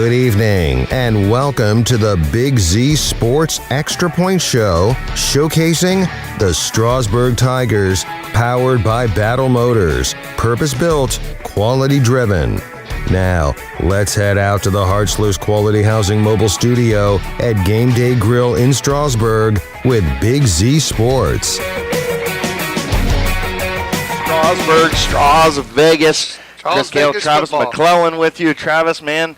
Good evening, and welcome to the Big Z Sports Extra Point Show, showcasing the Strasburg Tigers, powered by Battle Motors, purpose-built, quality-driven. Now, let's head out to the Hartzler's Quality Housing Mobile Studio at Gameday Grill in Strasburg with Big Z Sports. Strasburg, Vegas. Chris Gale, Travis football. McClellan with you. Travis, man,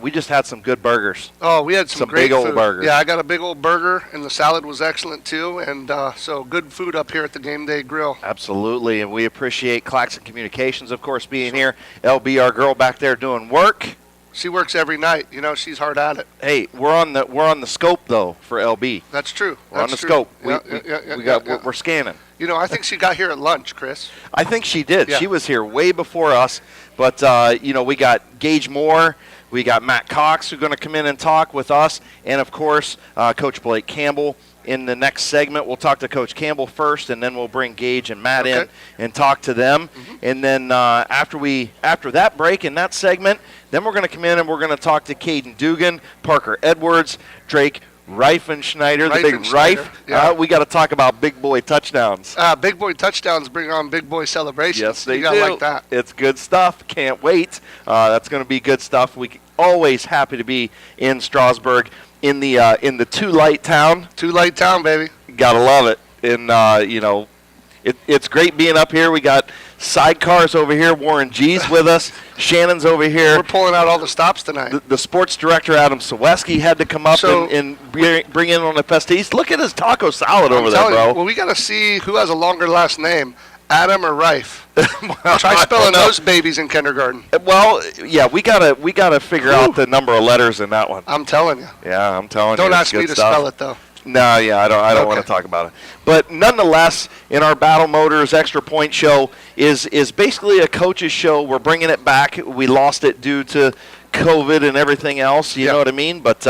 we just had some good burgers. Oh, we had some great big old food. burgers. Yeah, I got a big old burger, and the salad was excellent too. And so good food up here at the Gameday Grill. Absolutely, and we appreciate Claxon Communications, of course, being here. LB, our girl back there doing work. She works every night. You know, she's hard at it. Hey, we're on the scope though for LB. That's true. We're on the scope. Yeah. We're scanning. You know, I think she got here at lunch, Chris. I think she did. Yeah. She was here way before us. But, we got Gage Moore. We got Matt Cox who's going to come in and talk with us. And, of course, Coach Blake Campbell. In the next segment, we'll talk to Coach Campbell first, and then we'll bring Gage and Matt in and talk to them. Mm-hmm. And then after that break in that segment, then we're going to come in and we're going to talk to Caden Dugan, Parker Edwards, Drake Reifenschneider, the big Reif. Yeah. We got to talk about big boy touchdowns. Big boy touchdowns bring on big boy celebrations. Yes, they you do. Like that. It's good stuff. Can't wait. That's going to be good stuff. We always happy to be in Strasburg in the Too Light Town. Too Light Town, baby. Gotta love it. And it's great being up here. We got sidecars over here. Warren G's with us. Shannon's over here. We're pulling out all the stops tonight. The sports director, Adam Saweski, had to come up and bring in on the pasties. Look at his taco salad over there, bro. Well, we got to see who has a longer last name, Adam or Rife. Try spelling those babies in kindergarten. Well, yeah, we gotta figure out the number of letters in that one. I'm telling you. Yeah, I'm telling you. Don't ask me to spell it, though. No, yeah, I don't want to talk about it. But nonetheless, in our Battle Motors Extra Point show is basically a coach's show. We're bringing it back. We lost it due to COVID and everything else, you know what I mean? But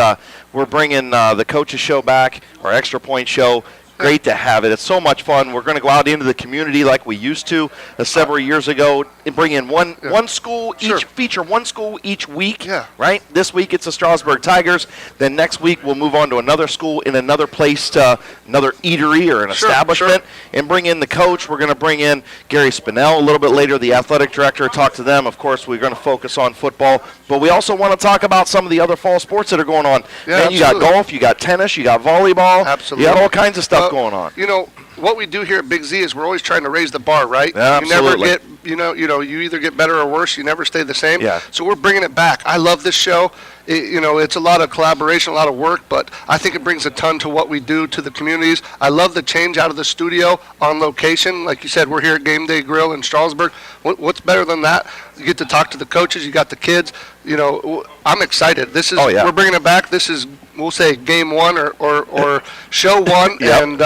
we're bringing the coach's show back, our Extra Point show. Great to have it. It's so much fun. We're going to go out into the community like we used to several years ago and bring in one school each, feature one school each week, right? This week it's the Strasburg Tigers. Then next week we'll move on to another school in another place, another eatery or an establishment, and bring in the coach. We're going to bring in Gary Spinel a little bit later, the athletic director, talk to them. Of course, we're going to focus on football, but we also want to talk about some of the other fall sports that are going on. Yeah, man, you got golf, you got tennis, you got volleyball. Absolutely. You got all kinds of stuff going on. You know, what we do here at Big Z is we're always trying to raise the bar, right? Absolutely. You never get, you either get better or worse. You never stay the same. Yeah. So we're bringing it back. I love this show. It's a lot of collaboration, a lot of work, but I think it brings a ton to what we do to the communities. I love the change out of the studio on location. Like you said, we're here at Gameday Grill in Strasburg. What's better than that? You get to talk to the coaches. You got the kids. I'm excited. This is we're bringing it back. This is, we'll say, game one or show one. And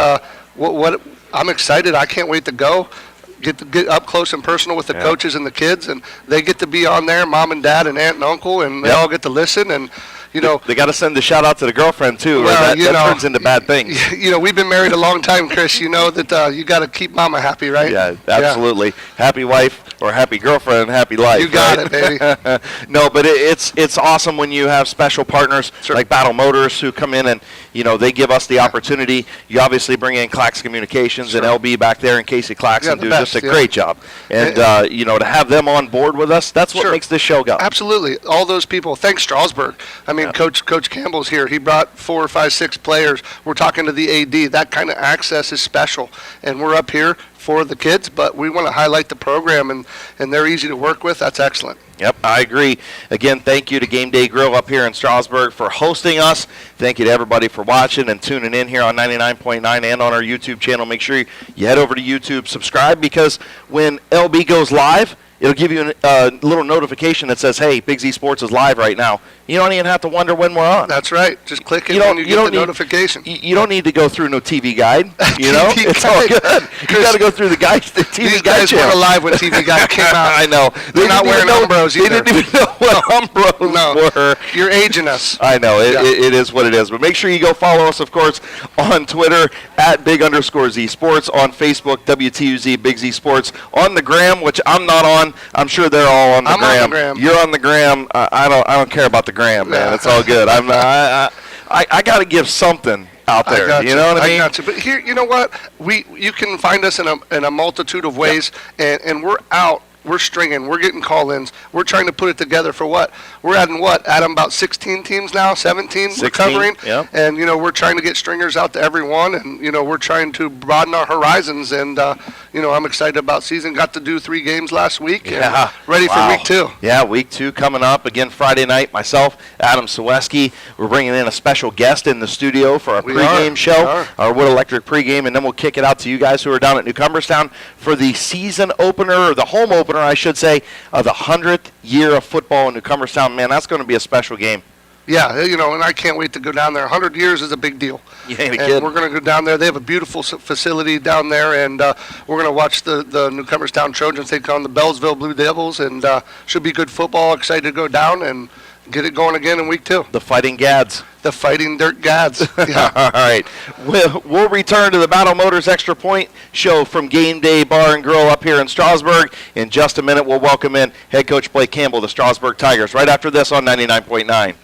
what I'm excited. I can't wait to go. Get up close and personal with the coaches and the kids, and they get to be on there, mom and dad and aunt and uncle, and they all get to listen. And they got to send a shout out to the girlfriend too. Well, that turns into bad things. We've been married a long time, Chris. You know that you got to keep mama happy, right? Yeah, absolutely. Yeah. Happy wife or happy girlfriend, happy life. You got it, baby. No, but it's awesome when you have special partners like Battle Motors who come in and they give us the opportunity. You obviously bring in Claxon Communications and LB back there and Casey Claxon do just a great job. And to have them on board with us, that's what makes this show go. Absolutely. All those people. Thanks, Strasburg. I mean, Coach Campbell's here. He brought 4, 5, 6 players. We're talking to the AD. That kind of access is special. And we're up here for the kids, but we want to highlight the program, and they're easy to work with. That's excellent. Yep, I agree. Again, thank you to Gameday Grill up here in Strasburg for hosting us. Thank you to everybody for watching and tuning in here on 99.9 and on our YouTube channel. Make sure you head over to YouTube, subscribe, because when LB goes live, it'll give you a little notification that says, hey, Big Z Sports is live right now. You don't even have to wonder when we're on. That's right. Just click it when you get the notification. You don't need to go through no TV guide. It's all good. You got to go through the TV guide channel. These guys weren't alive when TV guide came out. I know. They're not wearing Umbros either. They didn't even know what Umbros were. You're aging us. I know. It is what it is. But make sure you go follow us, of course, on Twitter at @Big_Z Sports, on Facebook, WTUZ Big Z Sports, on the Gram, which I'm not on. on. I'm sure they're all on the I'm gram. on the gram. You're on the gram. I don't care about the gram, man. It's all good. I got to give something out there. You know what I mean? I got you. But here, you know what? You can find us in a multitude of ways, and we're out. We're stringing. We're getting call-ins. We're trying to put it together for what? We're adding what? Adam, about 16 teams now, 17 we're covering. Yep. And, we're trying to get stringers out to everyone, and, we're trying to broaden our horizons. And, I'm excited about season. Got to do 3 games last week. Yeah. Ready for week 2. Yeah, week 2 coming up. Again, Friday night, myself, Adam Saweski. We're bringing in a special guest in the studio for our pregame show, our Wood Electric pregame, and then we'll kick it out to you guys who are down at New Cumberstown for the season opener, or the home opener, I should say, of the 100th year of football in New Cumberstown. Man, that's going to be a special game. Yeah, and I can't wait to go down there. 100 years is a big deal. You ain't a and kid. We're going to go down there. They have a beautiful facility down there, and we're going to watch the New Cumberstown Trojans take on the Bellsville Blue Devils, and should be good football. Excited to go down and get it going again in week 2. The Fighting Gads. The Fighting Dirt Gads. Yeah. All right. We'll return to the Battle Motors Extra Point show from Gameday Bar and Grill up here in Strasburg. In just a minute, we'll welcome in head coach Blake Campbell, the Strasburg Tigers, right after this on 99.9.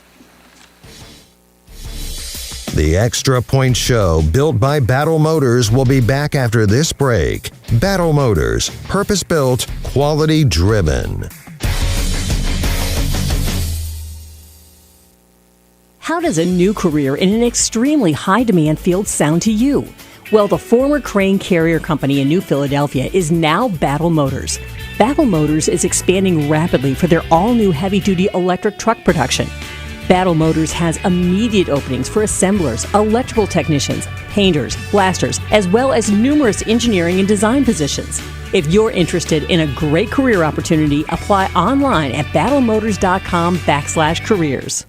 The Extra Point Show, built by Battle Motors, will be back after this break. Battle Motors, purpose-built, quality-driven. How does a new career in an extremely high-demand field sound to you? Well, the former Crane Carrier Company in New Philadelphia is now Battle Motors. Battle Motors is expanding rapidly for their all-new heavy-duty electric truck production. Battle Motors has immediate openings for assemblers, electrical technicians, painters, blasters, as well as numerous engineering and design positions. If you're interested in a great career opportunity, apply online at battlemotors.com/careers.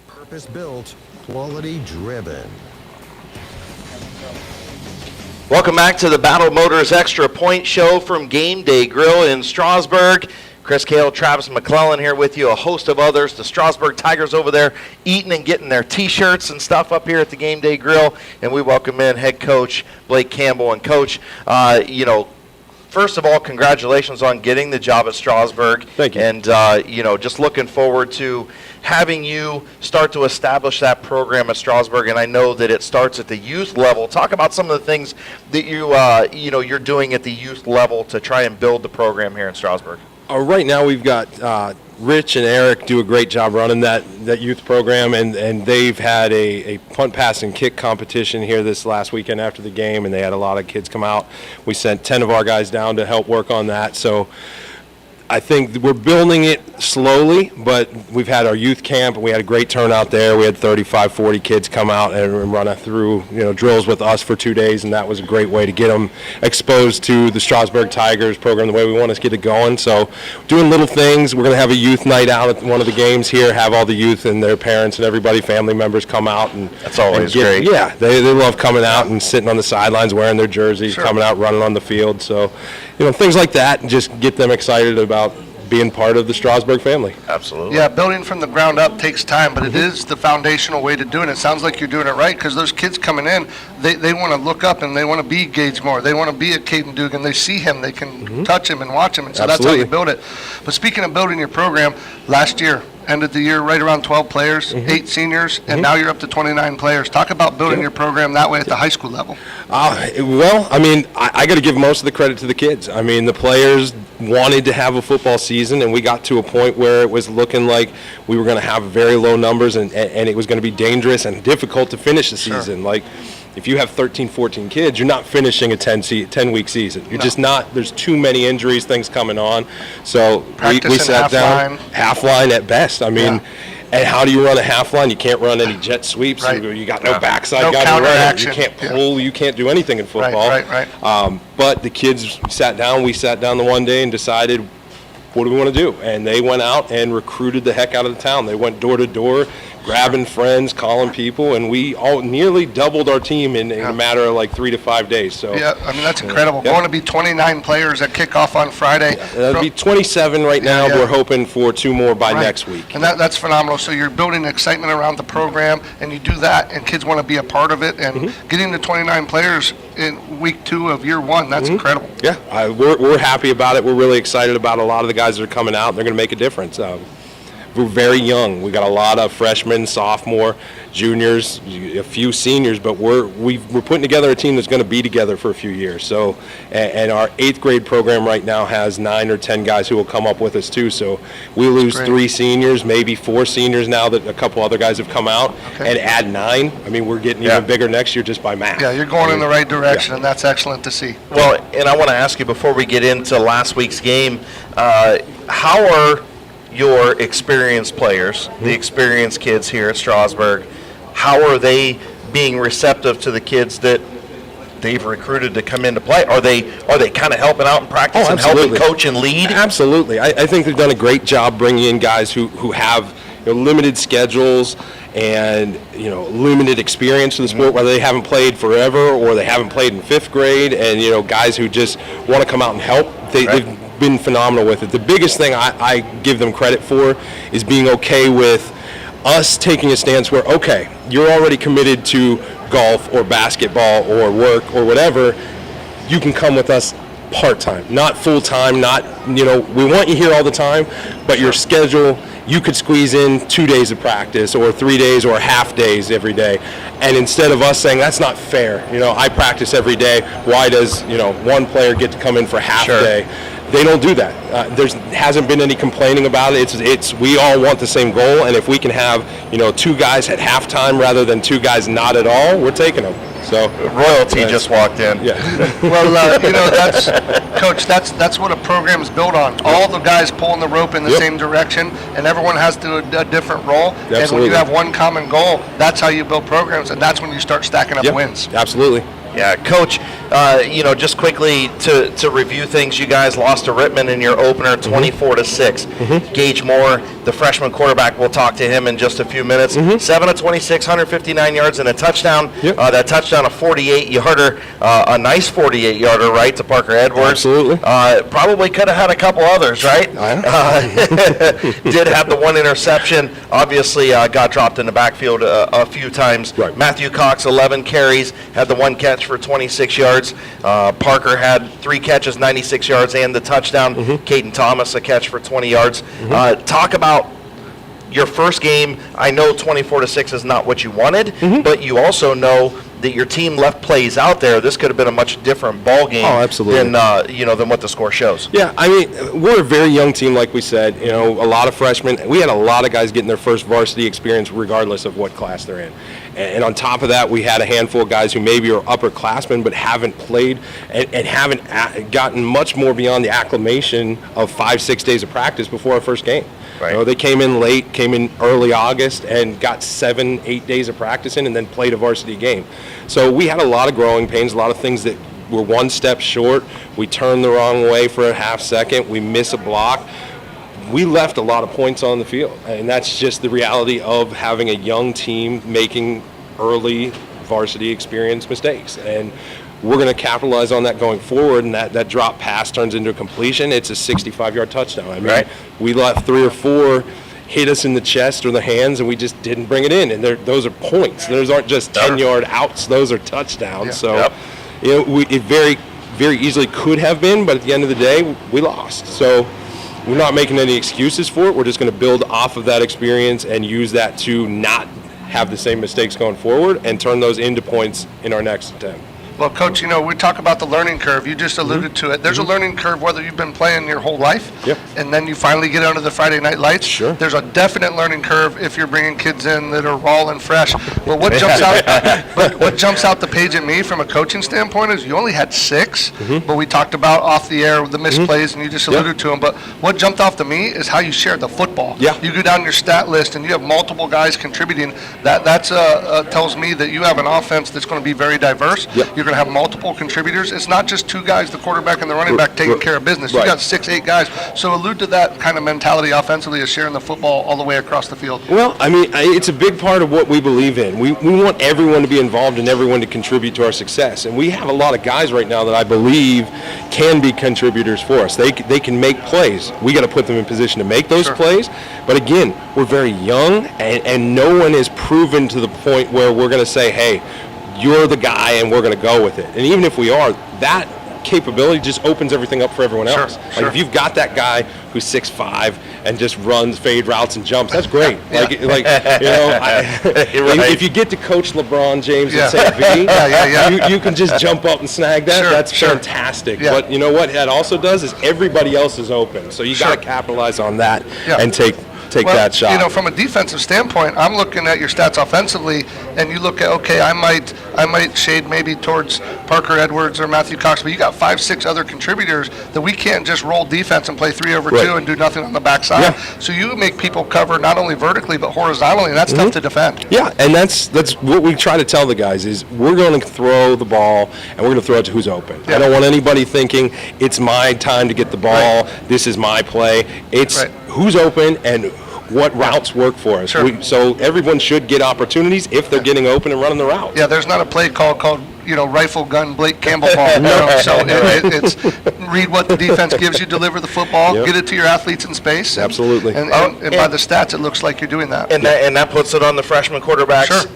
Purpose-built, quality-driven. Welcome back to the Battle Motors Extra Point show from Gameday Grill in Strasburg. Chris Cale, Travis McClellan here with you, a host of others. The Strasburg Tigers over there eating and getting their T-shirts and stuff up here at the Gameday Grill. And we welcome in head coach Blake Campbell. And coach, first of all, congratulations on getting the job at Strasburg. Thank you. And, just looking forward to having you start to establish that program at Strasburg. And I know that it starts at the youth level. Talk about some of the things that you're doing at the youth level to try and build the program here in Strasburg. Right now we've got Rich and Eric do a great job running that youth program, and they've had a punt, pass, and kick competition here this last weekend after the game, and they had a lot of kids come out. We sent 10 of our guys down to help work on that. So I think we're building it slowly, but we've had our youth camp, and we had a great turnout there. We had 35, 40 kids come out and run through drills with us for 2 days, and that was a great way to get them exposed to the Strasburg Tigers program the way we want to get it going. So doing little things. We're going to have a youth night out at one of the games here, have all the youth and their parents and everybody, family members come out. And that's always great. Yeah, they love coming out and sitting on the sidelines wearing their jerseys, coming out, running on the field. So, things like that, and just get them excited about being part of the Strasburg family. Absolutely. Yeah, building from the ground up takes time, but it is the foundational way to do it. It sounds like you're doing it right, because those kids coming in, they want to look up and they want to be Gage Moore. They want to be a Caden Dugan. They see him. They can touch him and watch him, and so that's how you build it. But speaking of building your program, last year, ended the year right around 12 players, 8 seniors, and now you're up to 29 players. Talk about building your program that way at the high school level. Well, I got to give most of the credit to the kids. The players wanted to have a football season, and we got to a point where it was looking like we were going to have very low numbers, and it was going to be dangerous and difficult to finish the season. Like, if you have 13, 14 kids, you're not finishing a 10-week season. You're just not. There's too many injuries, things coming on. So we sat down. Half line at best. And how do you run a half line? You can't run any jet sweeps. Right. You got no backside. No counter action. You can't pull. You can't do anything in football. Right. But the kids sat down. We sat down the one day and decided, what do we want to do? And they went out and recruited the heck out of the town. They went door to door, grabbing friends, calling people, and we all nearly doubled our team in a matter of like 3 to 5 days. So that's incredible. Going to be 29 players at kickoff on Friday. That'll be 27 right now. We're hoping for 2 more by next week. And that's phenomenal. So you're building excitement around the program, and you do that, and kids want to be a part of it. And getting to 29 players in week 2 of year 1, that's incredible. Yeah, we're happy about it. We're really excited about a lot of the guys that are coming out. They're going to make a difference. We're very young. We got a lot of freshmen, sophomore, juniors, a few seniors, but we're putting together a team that's going to be together for a few years. So, and our 8th grade program right now has 9 or 10 guys who will come up with us too. So we lose 3 seniors, maybe 4 seniors now that a couple other guys have come out, and add 9. We're getting even bigger next year just by math. Yeah, you're going in the right direction, and that's excellent to see. Well, and I want to ask you before we get into last week's game, how are your experienced players, the experienced kids here at Strasburg, how are they being receptive to the kids that they've recruited to come in to play? Are they kind of helping out in practice and helping coach and lead? Absolutely. I think they've done a great job bringing in guys who have limited schedules and limited experience in the sport, whether they haven't played forever or they haven't played in 5th grade, and guys who just want to come out and help. They've been phenomenal with it. The biggest thing I give them credit for is being okay with us taking a stance where, okay, you're already committed to golf or basketball or work or whatever, you can come with us part-time, not full-time, not, we want you here all the time, but your schedule, you could squeeze in 2 days of practice or 3 days or half days every day. And instead of us saying, that's not fair, I practice every day, why does, one player get to come in for half day? They don't do that. There hasn't been any complaining about it. It's we all want the same goal, and if we can have 2 guys at halftime rather than 2 guys not at all, we're taking them. So royalty just walked in. Yeah. Well, that's Coach. That's what a program is built on. All the guys pulling the rope in the same direction, and everyone has to do a different role. Absolutely. And when you have one common goal, that's how you build programs, and that's when you start stacking up wins. Absolutely. Yeah, Coach, just quickly to review things, you guys lost to Rittman in your opener 24-6. Gage Moore, the freshman quarterback, we'll talk to him in just a few minutes. 7 of 26, 159 yards and a touchdown. That touchdown, a 48-yarder, a nice 48-yarder, right, to Parker Edwards. Absolutely. Probably could have had a couple others, right? Did have the one interception. Obviously, got dropped in the backfield a few times. Right. Matthew Cox, 11 carries, had the one catch for 26 yards. Parker had 3 catches, 96 yards, and the touchdown. Caden Thomas, a catch for 20 yards. Talk about your first game. I know 24-6 is not what you wanted, but you also know that your team left plays out there, this could have been a much different ball game absolutely. than what the score shows. Yeah, I mean, we're a very young team, like we said. You know, a lot of freshmen. We had a lot of guys getting their first varsity experience regardless of what class they're in. And on top of that, we had a handful of guys who maybe are upperclassmen but haven't played and haven't gotten much more beyond the acclimation of 5-6 days of practice before our first game. Right. You know, they came in late, came in early August, and got 7-8 days of practice in and then played a varsity game. So we had a lot of growing pains, a lot of things that were one step short. We turned the wrong way for a half second. We miss a block. We left a lot of points on the field, and that's just the reality of having a young team making early varsity experience mistakes. And we're going to capitalize on that going forward, and that drop pass turns into a completion. It's a 65-yard touchdown. I mean, we let 3 or 4 hit us in the chest or the hands, and we just didn't bring it in. And those are points. Those aren't just 10-yard outs. Those are touchdowns. Yeah. So, you know, it very, very easily could have been, but at the end of the day, we lost. So we're not making any excuses for it. We're just going to build off of that experience and use that to not have the same mistakes going forward and turn those into points in our next attempt. Well, Coach, you know, we talk about the learning curve. You just alluded to it. There's a learning curve whether you've been playing your whole life and then you finally get under the Friday night lights. Sure. There's a definite learning curve if you're bringing kids in that are raw and fresh. But what jumps out the page at me from a coaching standpoint is you only had 6, but we talked about off the air the misplays, and you just alluded to them. But what jumped off to me is how you shared the football. Yeah. You go down your stat list and you have multiple guys contributing. That tells me that you have an offense that's going to be very diverse. You're going to have multiple contributors. It's not just 2 guys, the quarterback and the running back, taking care of business. You got 6-8 guys. So allude to that kind of mentality offensively of sharing the football all the way across the field. Well, I mean, it's a big part of what we believe in. We want everyone to be involved and everyone to contribute to our success. And we have a lot of guys right now that I believe can be contributors for us. They can make plays. We got to put them in position to make those plays. But again, we're very young, and no one is proven to the point where we're going to say, hey, you're the guy and we're going to go with it. And even if we are, that capability just opens everything up for everyone else. Like if you've got that guy who's 6'5" and just runs fade routes and jumps, that's great. You know, if you get to coach LeBron James and St. V, you can just jump up and snag that. That's fantastic. But you know what that also does is everybody else is open. So you got to capitalize on that and take that shot. You know, from a defensive standpoint, I'm looking at your stats offensively, and you look at, okay, I might shade maybe towards Parker Edwards or Matthew Cox, but you got 5-6 other contributors that we can't just roll defense and play 3 over 2 and do nothing on the backside. So you make people cover not only vertically but horizontally, and that's tough to defend. Yeah, and that's what we try to tell the guys is we're going to throw the ball and we're going to throw it to who's open. I don't want anybody thinking it's my time to get the ball, this is my play. It's who's open and what routes work for us. So everyone should get opportunities if they're getting open and running the route. Yeah, there's not a play called rifle gun Blake Campbell ball. So it's read what the defense gives you, deliver the football, get it to your athletes in space. Absolutely. And by the stats, it looks like you're doing that. And that puts it on the freshman quarterbacks.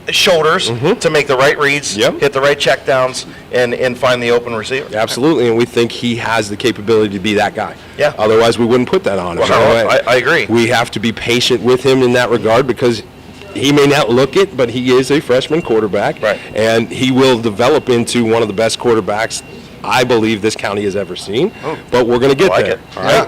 Shoulders to make the right reads, hit the right checkdowns, and find the open receiver. Absolutely, and we think he has the capability to be that guy. Yeah. Otherwise, we wouldn't put that on him. I agree. We have to be patient with him in that regard because he may not look it, but he is a freshman quarterback, and he will develop into one of the best quarterbacks I believe this county has ever seen, but we're going to get there. All right?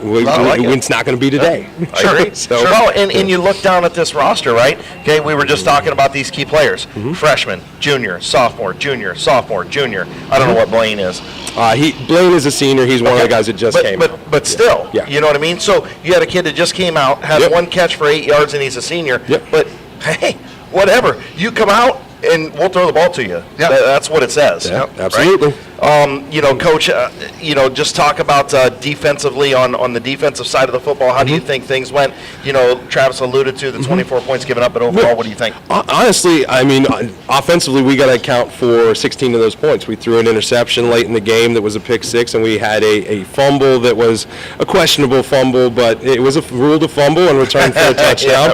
It's not going to be today. I agree. Well, and you look down at this roster, right? Okay, we were just talking about these key players. Freshman, junior, sophomore, junior, sophomore, junior. I don't know what Blaine is. Blaine is a senior. He's one of the guys that just came out. But still, you know what I mean? So you had a kid that just came out, had 1 catch for 8 yards, and he's a senior. But, hey, whatever. You come out, and we'll throw the ball to you. That's what it says. Absolutely. Coach, just talk about defensively on the defensive side of the football. How do you think things went? Travis alluded to the 24 points given up, but overall, what do you think? Honestly, I mean, offensively, we got to account for 16 of those points. We threw an interception late in the game that was a pick 6, and we had a fumble that was a questionable fumble, but it was ruled a fumble and returned for a touchdown.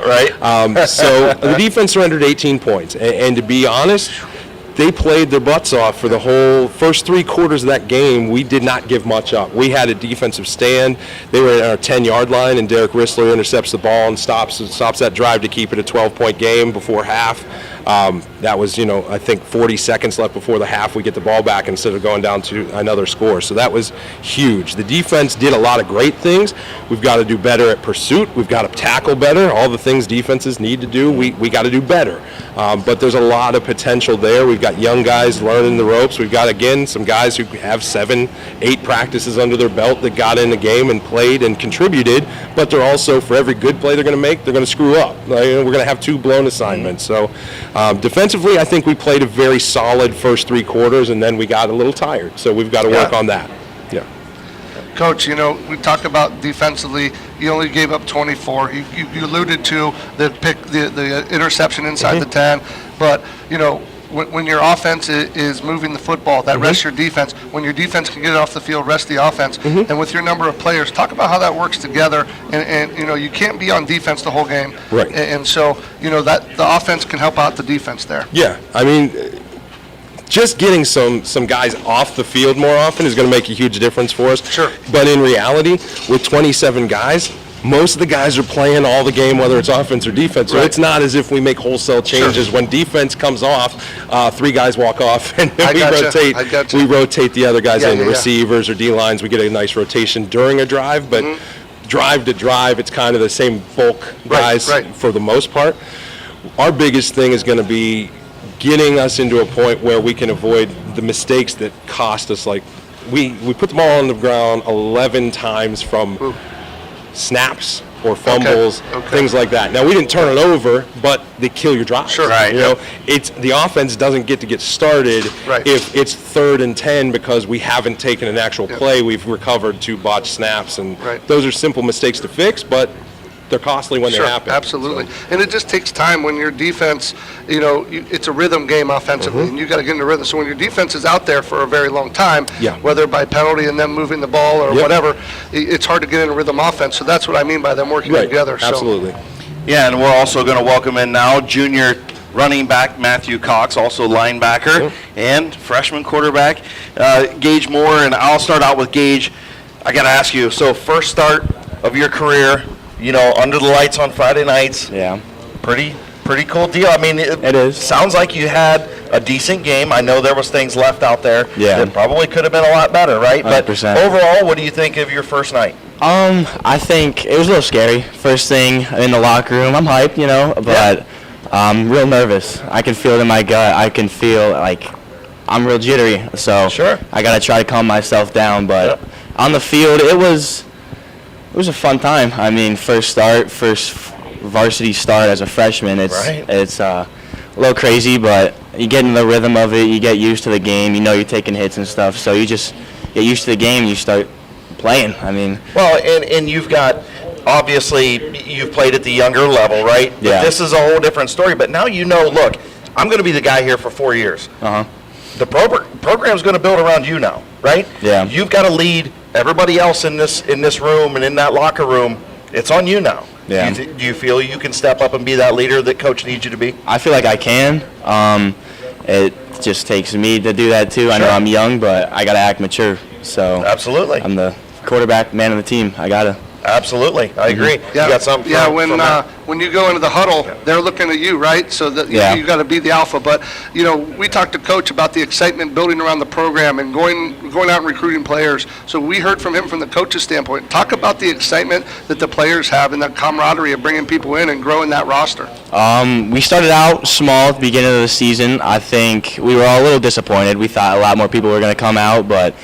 So the defense surrendered 18 points, and to be honest, they played their butts off for the whole first 3 quarters of that game. We did not give much up. We had a defensive stand. They were at our 10-yard line, and Derek Rissler intercepts the ball and stops that drive to keep it a 12-point game before half. That was, I think 40 seconds left before the half. We get the ball back instead of going down to another score. So that was huge. The defense did a lot of great things. We've got to do better at pursuit. We've got to tackle better. All the things defenses need to do, we got to do better. But there's a lot of potential there. We've got young guys learning the ropes. We've got, again, some guys who have 7, 8 practices under their belt that got in the game and played and contributed. But they're also, for every good play they're going to make, they're going to screw up. We're going to have 2 blown assignments. So defensively, I think we played a very solid first 3 quarters, and then we got a little tired. So we've got to work on that. Yeah. Coach, we talked about defensively. You only gave up 24. You alluded to the interception inside the 10, but when your offense is moving the football, that rests your defense. When your defense can get it off the field, rest the offense. And with your number of players, talk about how that works together. And you can't be on defense the whole game. Right. And so that the offense can help out the defense there. Yeah, I mean, just getting some guys off the field more often is going to make a huge difference for us. Sure. But in reality, with 27 guys, most of the guys are playing all the game, whether it's offense or defense. So it's not as if we make wholesale changes. When defense comes off, 3 guys walk off, and then we rotate the other guys in, receivers or D-lines. We get a nice rotation during a drive, but drive to drive, it's kind of the same bulk guys for the most part. Our biggest thing is going to be getting us into a point where we can avoid the mistakes that cost us. Like we put the ball on the ground 11 times from snaps or fumbles, things like that. Now, we didn't turn it over, but they kill your drive. Sure. It's the offense doesn't get started if it's 3rd and 10 because we haven't taken an actual play. We've recovered 2 botched snaps, and those are simple mistakes to fix, but they're costly when they happen. Absolutely. And it just takes time when your defense, it's a rhythm game offensively, and you got to get in the rhythm. So when your defense is out there for a very long time, whether by penalty and them moving the ball or whatever, it's hard to get in a rhythm offense. So that's what I mean by them working together. Absolutely. Yeah, and we're also going to welcome in now junior running back Matthew Cox, also linebacker, and freshman quarterback Gage Moore. And I'll start out with Gage. I got to ask you, so first start of your career, under the lights on Friday nights. Yeah. Pretty cool deal. I mean, it is. Sounds like you had a decent game. I know there was things left out there that probably could have been a lot better, right? 100%. But overall, what do you think of your first night? I think it was a little scary. First thing in the locker room, I'm hyped, but I'm real nervous. I can feel it in my gut. I can feel like I'm real jittery. So I got to try to calm myself down. But on the field, it was a fun time. I mean, first varsity start as a freshman. It's a little crazy, but you get in the rhythm of it. You get used to the game. You're taking hits and stuff. So you just get used to the game. You start playing. I mean. Well, and you've got, obviously, you've played at the younger level, right? Yeah. But this is a whole different story. But now look, I'm going to be the guy here for 4 years. The program's going to build around you now, right? Yeah. You've got to lead everybody else in this room and in that locker room. It's on you now. Yeah. Do you feel you can step up and be that leader that coach needs you to be? I feel like I can. It just takes me to do that too. I know I'm young, but I got to act mature. So absolutely, I'm the quarterback, man of the team. I got to. Absolutely, I agree. Yeah, you got something when you go into the huddle, they're looking at you, right? So that you got to be the alpha. But we talked to Coach about the excitement building around the program and going out and recruiting players. So we heard from him from the coach's standpoint. Talk about the excitement that the players have and that camaraderie of bringing people in and growing that roster. We started out small at the beginning of the season. I think we were all a little disappointed. We thought a lot more people were going to come out, but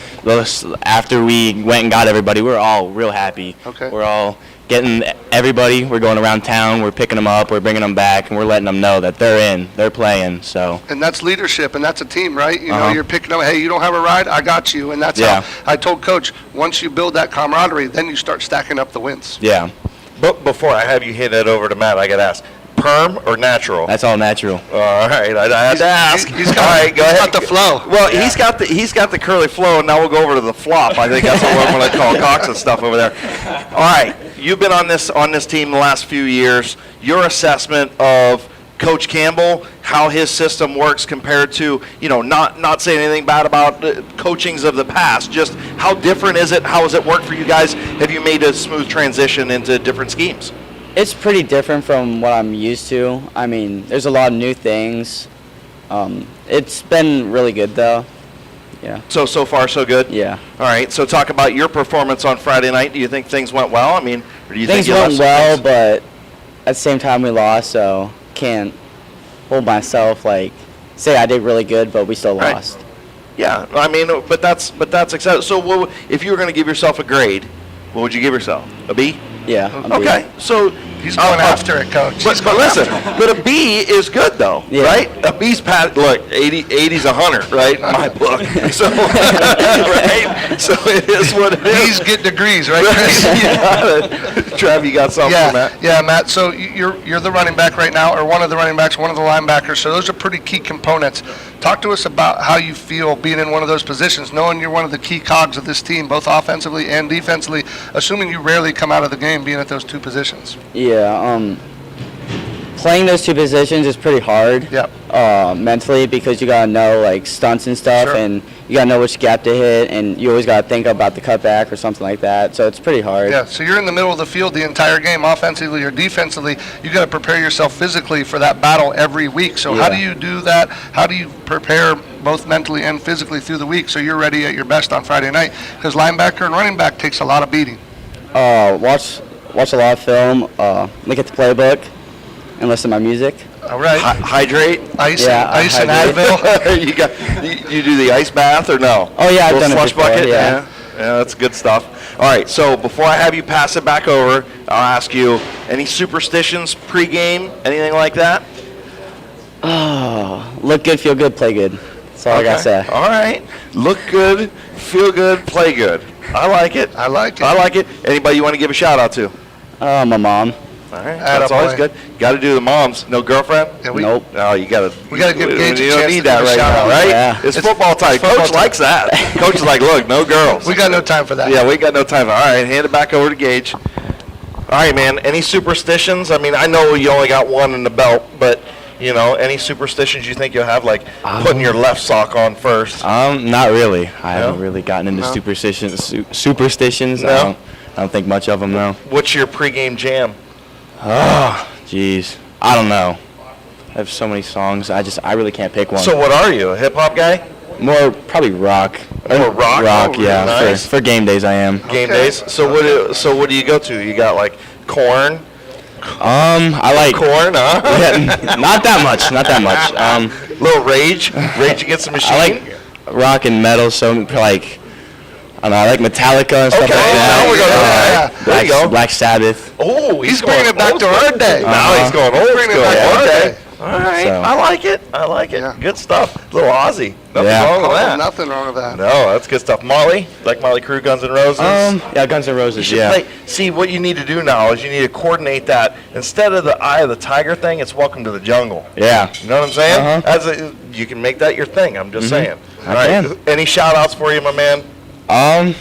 after we went and got everybody, we were all real happy. Okay. We're all getting everybody. We're going around town. We're picking them up. We're bringing them back, and we're letting them know that they're in. They're playing. So. And that's leadership, and that's a team, right? You're picking up. Hey, you don't have a ride? I got you. And that's how I told Coach. Once you build that camaraderie, then you start stacking up the wins. Yeah. But before I have you hand it over to Matt, I got to ask. Perm or natural? That's all natural. All right, I had to ask. He's got the flow. Well, he's got the curly flow, and now we'll go over to the flop. I think that's what we're going to call Cox and stuff over there. All right, you've been on this team the last few years. Your assessment of Coach Campbell, how his system works compared to, not saying anything bad about coachings of the past, just how different is it? How has it worked for you guys? Have you made a smooth transition into different schemes? It's pretty different from what I'm used to. I mean, there's a lot of new things. It's been really good, though. Yeah. So far, so good? Yeah. All right, so talk about your performance on Friday night. Do you think things went well? I mean, or do you Things think you went left some well, things- but at the same time we lost, so can't hold myself, like, say I did really good, but we still Right. lost. Yeah, I mean, but that's exciting. So if you were going to give yourself a grade, what would you give yourself? A B? Yeah. I'm Okay, so He's going after it, Coach. But listen, but a B is good though, Yeah. right? A B's pat. Look, 80's 100, right? In my book. So, right? So it is what it is. He's getting degrees, right, Chris? Trav, you got something for Matt? Yeah, Matt. So you're the running back right now, or one of the running backs, one of the linebackers. So those are pretty key components. Talk to us about how you feel being in one of those positions, knowing you're one of the key cogs of this team, both offensively and defensively, assuming you rarely come out of the game being at those two positions. Yeah, playing those two positions is pretty hard. Yep. Mentally, because you gotta know like stunts and stuff, Sure. and you gotta know which gap to hit, and you always gotta think about the cutback or something like that. So it's pretty hard. Yeah, so you're in the middle of the field the entire game, offensively or defensively. You got to prepare yourself physically for that battle every week. So how Yeah. do you do that? How do you prepare both mentally and physically through the week so you're ready at your best on Friday night? Because linebacker and running back takes a lot of beating. Watch a lot of film. Look at the playbook, and listen to my music. All right. Hydrate. Ice, Yeah, ice and hydrate. Advil. you do the ice bath or no? Oh, yeah, I've Little done it slush before, bucket. yeah. Yeah, that's good stuff. All right, so before I have you pass it back over, I'll ask you any superstitions pre-game, anything like that? Look good, feel good, play good. That's all I gotta say. All right. Look good, feel good, play good. I like it. I like it. I like it. Anybody you want to give a shout out to? My mom. All right. That's Attaboy. always good. Got to do the moms. No girlfriend? Yeah, we, Nope. No, you got to. We gotta give Gage a You don't chance need to that give a right shout now, out. right? Yeah. It's football time. football Coach time. likes that. Coach is like, look, no girls. We got no time for that. Yeah, we got no time. All right, hand it back over to Gage. All right, man. Any superstitions? I mean, I know you only got one in the belt, but you know, any superstitions you think you'll have, like putting your left sock on first? Not really. I haven't No? really gotten into No? superstitions. No? I don't think much of them, no. What's your pregame jam? Oh, jeez. I don't know. I have so many songs. I really can't pick one. So what are you, a hip hop guy? More probably rock. More rock? Rock, Oh, yeah. nice. For game days, I am. Game Okay. days. So what do you go to? You got like corn? I like. Corn, huh? Yeah, not that much. Not that much. Little Rage Against the Machine. I like rock and metal. So like, I don't know. I like Metallica and stuff Okay, like that. now we're going Yeah. there you go. Black Sabbath. Oh, He's bringing it back old to school. our day. Now he's going old Bringing it school. back to our Okay. day. All right, So- I like it. I like it. Yeah. Good stuff. Little Ozzy. Nothing Yeah. wrong with Oh, that. nothing wrong with that. No, that's good stuff. Molly, like Molly Crew, Guns N' Roses. Yeah, Guns N' You Roses. should Yeah. play. See, what you need to do now is you need to coordinate that. Instead of the Eye of the Tiger thing, it's Welcome to the Jungle. Yeah. You know what I'm saying? Uh-huh. You can make that your thing. I'm just saying. I can. Any shout outs for you, my man? Not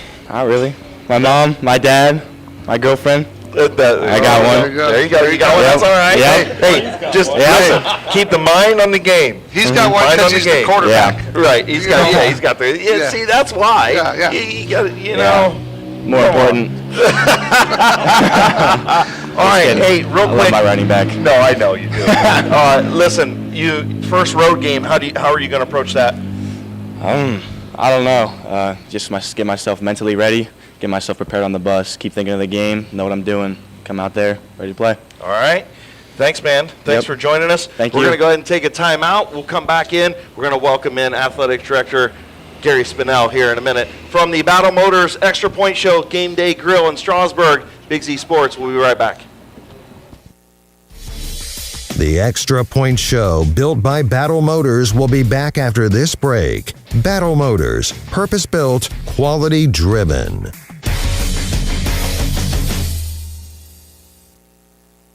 really. My mom, my dad, my girlfriend. I got one. There you go. You got one. Yep. That's all right. Yep. Hey, just listen. Keep the mind on the game. He's got one Mind because on he's the the game. quarterback. Right. He's got. Yeah. He's got the. Yeah. Yeah. See, that's why. Yeah, yeah. You got. You Yeah. know. More important. All right. Hey, real I love quick. my running back. No, I know you do. Listen, you first road game. How are you going to approach that? I don't know. Just get myself mentally ready, get myself prepared on the bus, keep thinking of the game, know what I'm doing, come out there, ready to play. All right. Thanks, man. Thanks Yep. for joining us. Thank We're you. going to go ahead and take a timeout. We'll come back in. We're going to welcome in Athletic Director Gary Spinel here in a minute. From the Battle Motors Extra Point Show, Gameday Grill in Strasburg, Big Z Sports. We'll be right back. The Extra Point Show, built by Battle Motors, will be back after this break. Battle Motors, purpose-built, quality-driven.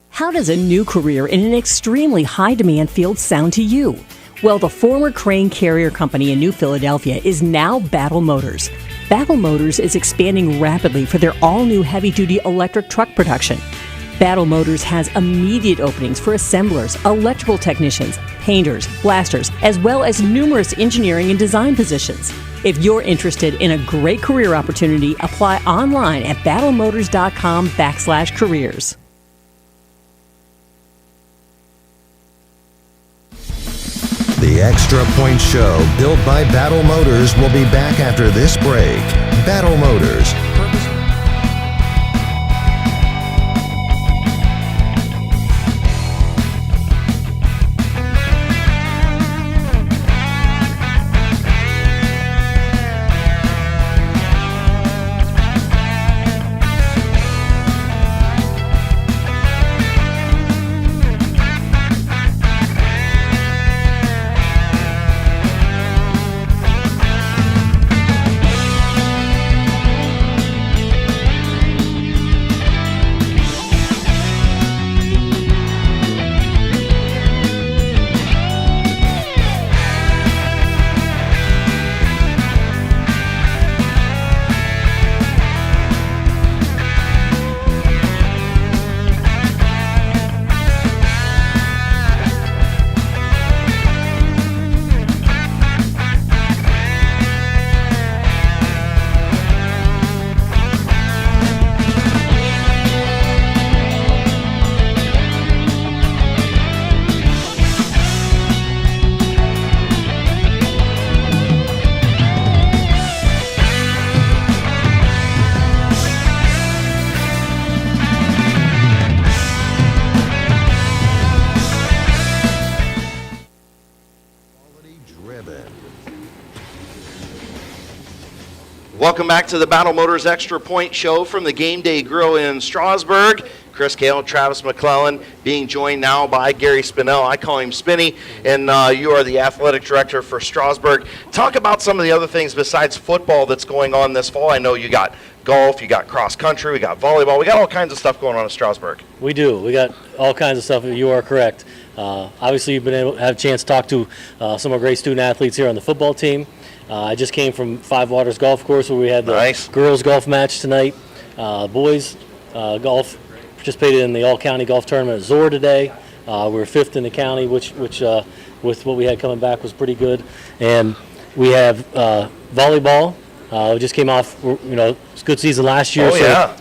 How does a new career in an extremely high-demand field sound to you? Well, the former Crane Carrier Company in New Philadelphia is now Battle Motors. Battle Motors is expanding rapidly for their all-new heavy-duty electric truck production. Battle Motors has immediate openings for assemblers, electrical technicians, painters, blasters, as well as numerous engineering and design positions. If you're interested in a great career opportunity, apply online at battlemotors.com/careers. The Extra Point Show, built by Battle Motors, will be back after this break. Battle Motors. Welcome back to the Battle Motors Extra Point Show from the Gameday Grill in Strasburg. Chris Cale, Travis McClellan, being joined now by Gary Spinel. I call him Spinny, and you are the athletic director for Strasburg. Talk about some of the other things besides football that's going on this fall. I know you got golf, you got cross country, we got volleyball, we got all kinds of stuff going on in Strasburg. We do. We got all kinds of stuff. You are correct. Obviously, you've been able to have a chance to talk to some of our great student athletes here on the football team. I just came from Five Waters Golf Course where we had the girls golf match tonight. Boys golf participated in the all-county golf tournament at Zor today. We were 5th in the county, which with what we had coming back was pretty good. And we have volleyball. We just came off, it's a good season last year.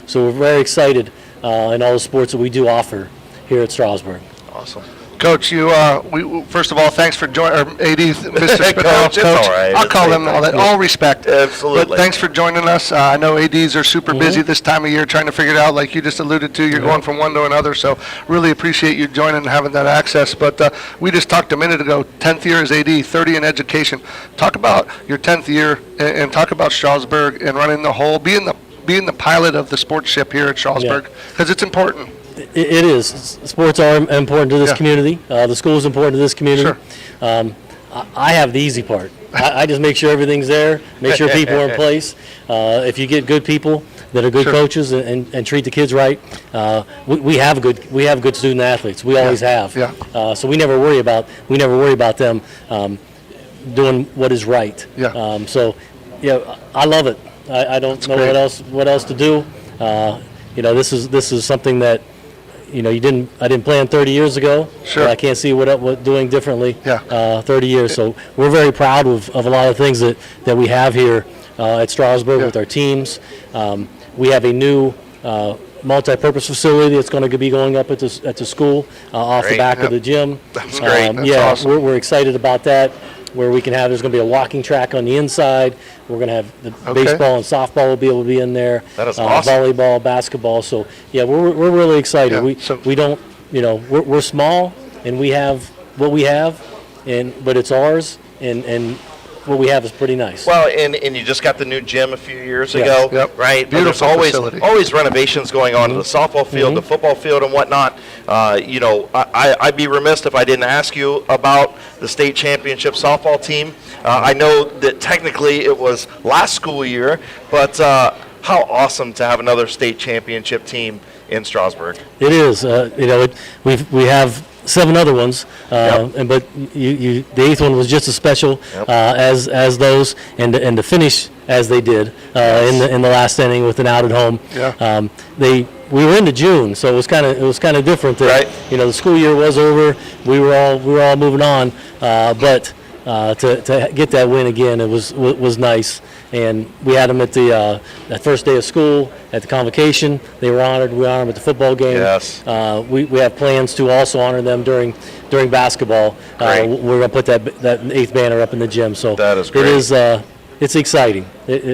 So we're very excited in all the sports that we do offer here at Strasburg. Awesome. Coach, we first of all, thanks for joining, or AD, Mr. Spinel. Coach, it's all right. I'll call him all that. All respect. Absolutely. But thanks for joining us. I know ADs are super busy this time of year trying to figure it out, like you just alluded to. You're going from one to another, so really appreciate you joining and having that access. But we just talked a minute ago, 10th year as AD, 30 in education. Talk about your 10th year and talk about Strasburg and running the whole, being the pilot of the sports ship here at Strasburg, because it's important. It is. Sports are important to this community. The school is important to this community. Sure. I have the easy part. I just make sure everything's there, make sure people are in place. If you get good people that are good coaches and treat the kids right, we have good student athletes. We always have. So we never worry about them doing what is right. I love it. I don't know what else to do. This is something that I didn't plan 30 years ago. Sure. I can't see what doing differently 30 years. So we're very proud of a lot of things that we have here at Strasburg with our teams. We have a new multi-purpose facility that's going to be going up at the school off the back of the gym. That's great. That's awesome. We're excited about that. Where there's going to be a walking track on the inside. We're going to have the baseball and softball will be able to be in there. That is awesome. Volleyball, basketball. So we're really excited. We don't, we're small and we have what we have, but it's ours and what we have is pretty nice. Well, and you just got the new gym a few years ago, right? Beautiful facility. Always renovations going on to the softball field, the football field, and whatnot. I'd be remiss if I didn't ask you about the state championship softball team. I know that technically it was last school year, but how awesome to have another state championship team in Strasburg. It is. We have 7 other ones, but the 8th one was just as special as those, and to finish as they did in the last inning with an out at home. We were into June, so it was kind of different. That, the school year was over. We were all moving on, but to get that win again, it was nice. And we had them at the that first day of school, at the convocation. They were honored. We honored them at the football game. Yes. We have plans to also honor them during basketball. Great. We're going to put that 8th banner up in the gym. So That is great. It is. It's exciting.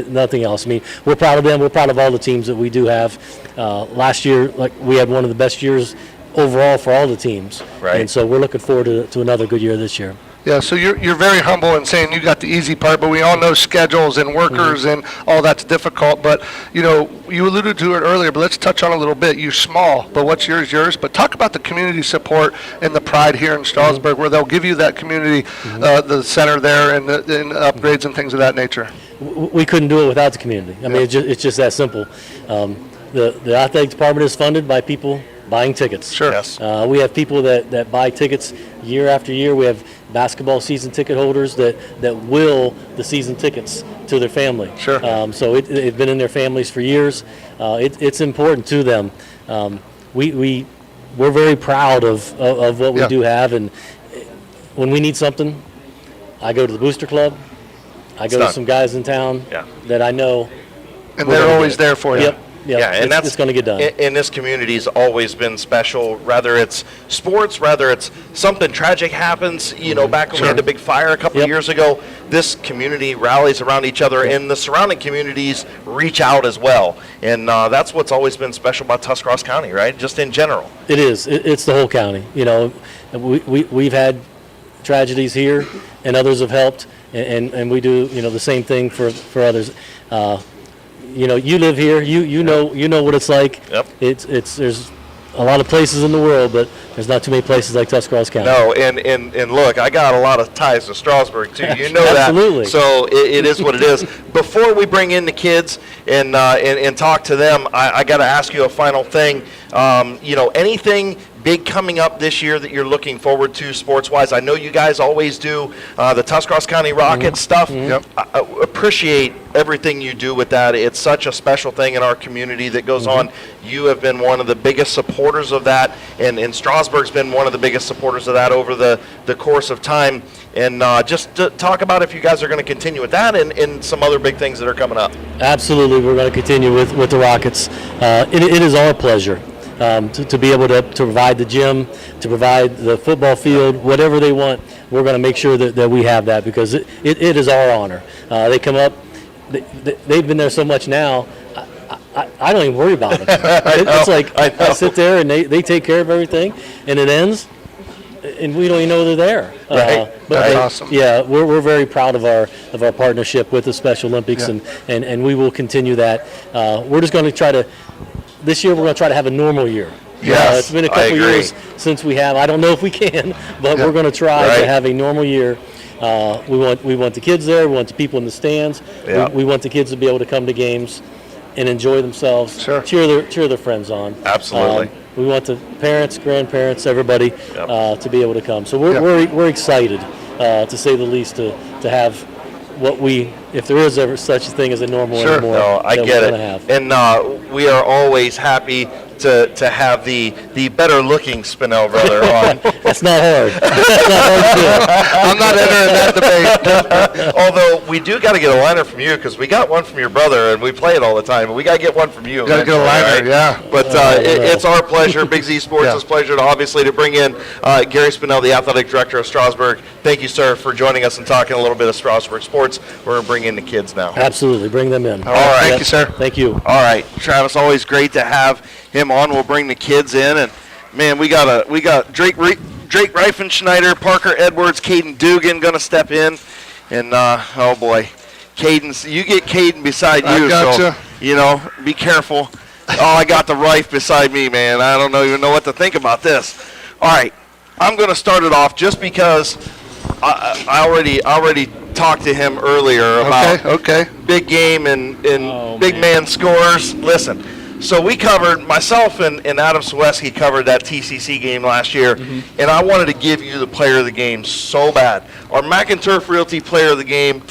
Nothing else. I mean, we're proud of them. We're proud of all the teams that we do have. Last year, like, we had one of the best years overall for all the teams. Right. And so we're looking forward to another good year this year. Yeah, so you're very humble in saying you got the easy part, but we all know schedules and workers and all that's difficult. But, you know, you alluded to it earlier, but let's touch on it a little bit. You're small, but what's yours. But talk about the community support and the pride here in Strasbourg, where they'll give you that community, the center there and the upgrades and things of that nature. We couldn't do it without the community. I mean, it's just that simple. The athletic department is funded by people buying tickets. Sure. Yes. We have people that buy tickets year after year. We have basketball season ticket holders that will the season tickets to their family. Sure. So it's been in their families for years. It's important to them. We're very proud of what we do have, and when we need something, I go to the Booster Club. I go to some guys in town that I know. And they're always there for you. Yep. Yeah, and it's going to get done. And this community's always been special, whether it's sports, whether it's something tragic happens, you know, back when we had the big fire a couple of years ago, this community rallies around each other, and the surrounding communities reach out as well. And that's what's always been special about Tuscarawas County, right? Just in general. It is. It's the whole county. You know, we've had tragedies here, and others have helped, and we do, you know, the same thing for others. You know, you live here. You know what it's like. Yep. There's a lot of places in the world, but there's not too many places like Tuscarawas County. No, and look, I got a lot of ties to Strasbourg too. You know Absolutely. that. So it is what it is. Before we bring in the kids and talk to them, I got to ask you a final thing. You know, anything big coming up this year that you're looking forward to sports-wise? I know you guys always do the Tuscarawas County Rockets stuff. Yep. I appreciate everything you do with that. It's such a special thing in our community that goes on. You have been one of the biggest supporters of that, and Strasburg's been one of the biggest supporters of that over the course of time. And just to talk about if you guys are going to continue with that and some other big things that are coming up. Absolutely, we're going to continue with the Rockets. It is our pleasure. To be able to provide the gym, to provide the football field, whatever they want, we're going to make sure that we have that, because it is our honor. They come up, they've been there so much now, I don't even worry about it. It's like I sit there and they take care of everything, and it ends, and we don't even know they're there. Right. That's awesome. Yeah, we're very proud of our partnership with the Special Olympics, and we will continue that. We're just going to try to. This year, we're going to try to have a normal year. Yes, it's been a couple years since we have. I don't know if we can, but we're going to try to have a normal year. We want the kids there. We want the people in the stands. Yeah. We want the kids to be able to come to games and enjoy themselves. Sure. Cheer their friends on. Absolutely. We want the parents, grandparents, everybody to be able to come. So we're excited, to say the least, to have what if there is ever such a thing as a normal anymore. No, I get it. Have. And we are always happy to have the better looking Spinel brother on. That's not hard. That's not hard to do. I'm not entering that debate. Although we do got to get a liner from you, because we got one from your brother and we play it all the time. But we got to get one from you. Got to get a liner, right? yeah. But it's our pleasure, Big Z Sports' pleasure, to bring in Gary Spinel, the athletic director of Strasbourg. Thank you, sir, for joining us and talking a little bit of Strasbourg sports. We're going to bring in the kids now. Absolutely, bring them in. All right. Thank you, sir. Thank you. All right, Travis, always great to have him on. We'll bring the kids in, and man, we got Drake Reifenschneider, Parker Edwards, Caden Dugan going to step in, and oh boy, Caden, you get Caden beside you, so you know, be careful. Oh, I got the Reif beside me, man. I don't even know what to think about this. All right, I'm going to start it off just because I already talked to him earlier about big game and big man scores. Listen. So we covered, myself and Adam Sweski covered that TCC game last year, and I wanted to give you the player of the game so bad. Our Mac and Turf Realty player of the game,